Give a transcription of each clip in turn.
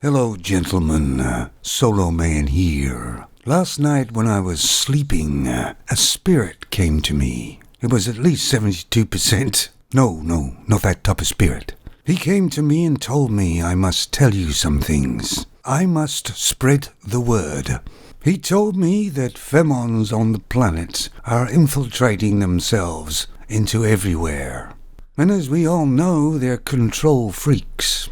Hello, gentlemen. Solo Man here. Last night when I was sleeping, a spirit came to me. It was at least 72%. No, not that type of spirit. He came to me and told me I must tell you some things. I must spread the word. He told me that Femons on the planet are infiltrating themselves into everywhere. And as we all know, they're control freaks.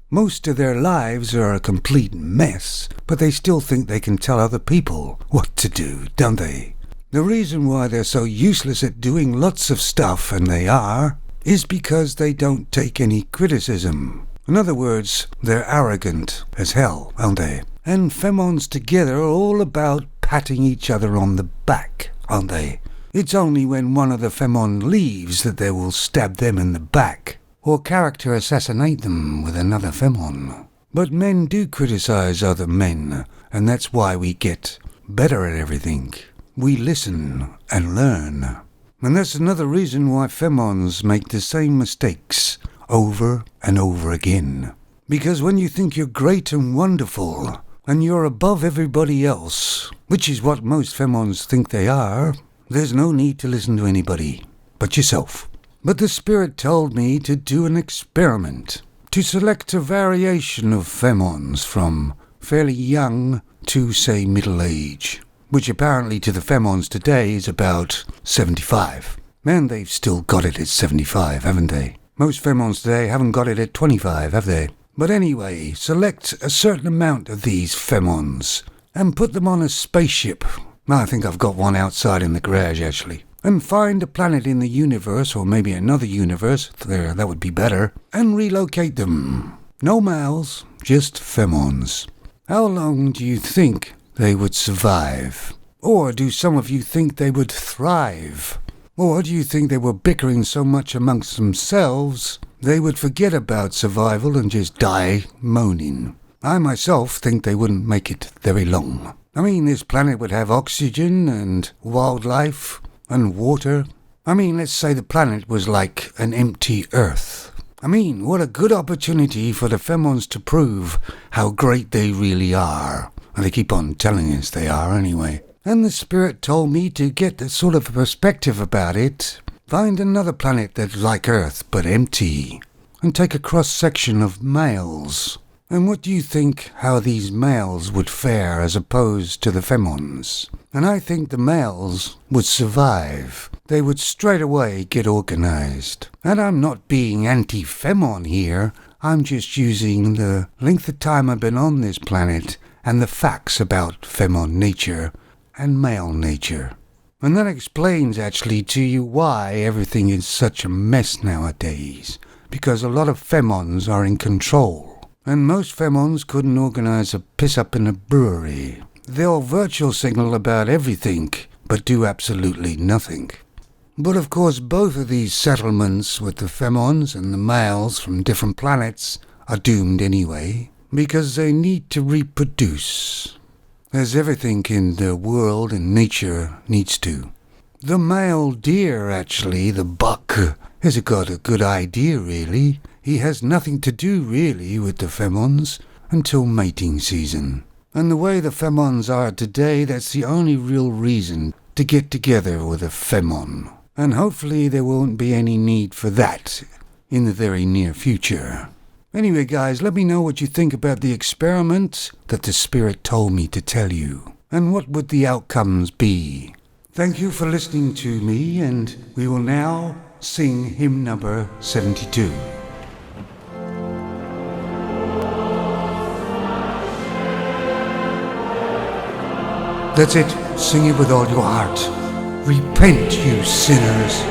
Most of their lives are a complete mess, but they still think they can tell other people what to do, don't they? The reason why they're so useless at doing lots of stuff, and they are, is because they don't take any criticism. In other words, they're arrogant as hell, aren't they? And Femons together are all about patting each other on the back, aren't they? It's only when one of the Femon leaves that they will stab them in the back, or character assassinate them with another Femon. But men do criticize other men, and that's why we get better at everything. We listen and learn. And that's another reason why Femons make the same mistakes over and over again. Because when you think you're great and wonderful, and you're above everybody else, which is what most Femons think they are, there's no need to listen to anybody but yourself. But the spirit told me to do an experiment, to select a variation of Femons from fairly young to, say, middle age, which apparently to the Femons today is about 75. And they've still got it at 75, haven't they? Most Femons today haven't got it at 25, have they? But anyway, select a certain amount of these Femons and put them on a spaceship. I think I've got one outside in the garage, actually. And find a planet in the universe, or maybe another universe, that would be better, and relocate them. No males, just Femons. How long do you think they would survive? Or do some of you think they would thrive? Or do you think they were bickering so much amongst themselves they would forget about survival and just die moaning? I myself think they wouldn't make it very long. I mean, this planet would have oxygen and wildlife and water. I mean, let's say the planet was like an empty Earth. I mean, what a good opportunity for the Femons to prove how great they really are. And they keep on telling us they are anyway. And the spirit told me to get a sort of perspective about it. Find another planet that's like Earth, but empty. And take a cross-section of males. And what do you think how these males would fare as opposed to the Femons? And I think the males would survive. They would straight away get organized. And I'm not being anti-Femon here. I'm just using the length of time I've been on this planet and the facts about Femon nature and male nature. And that explains actually to you why everything is such a mess nowadays. Because a lot of Femons are in control. And most Femons couldn't organize a piss-up in a brewery. They'll virtual signal about everything, but do absolutely nothing. But of course both of these settlements with the Femons and the males from different planets are doomed anyway, because they need to reproduce. As everything in the world and nature needs to. The male deer, actually, the buck, has got a good idea, really. He has nothing to do, really, with the Femons until mating season. And the way the Femons are today, that's the only real reason to get together with a Femon. And hopefully there won't be any need for that in the very near future. Anyway, guys, let me know what you think about the experiment that the spirit told me to tell you. And what would the outcomes be? Thank you for listening to me, and we will now sing hymn number 72. That's it. Sing it with all your heart. Repent, you sinners.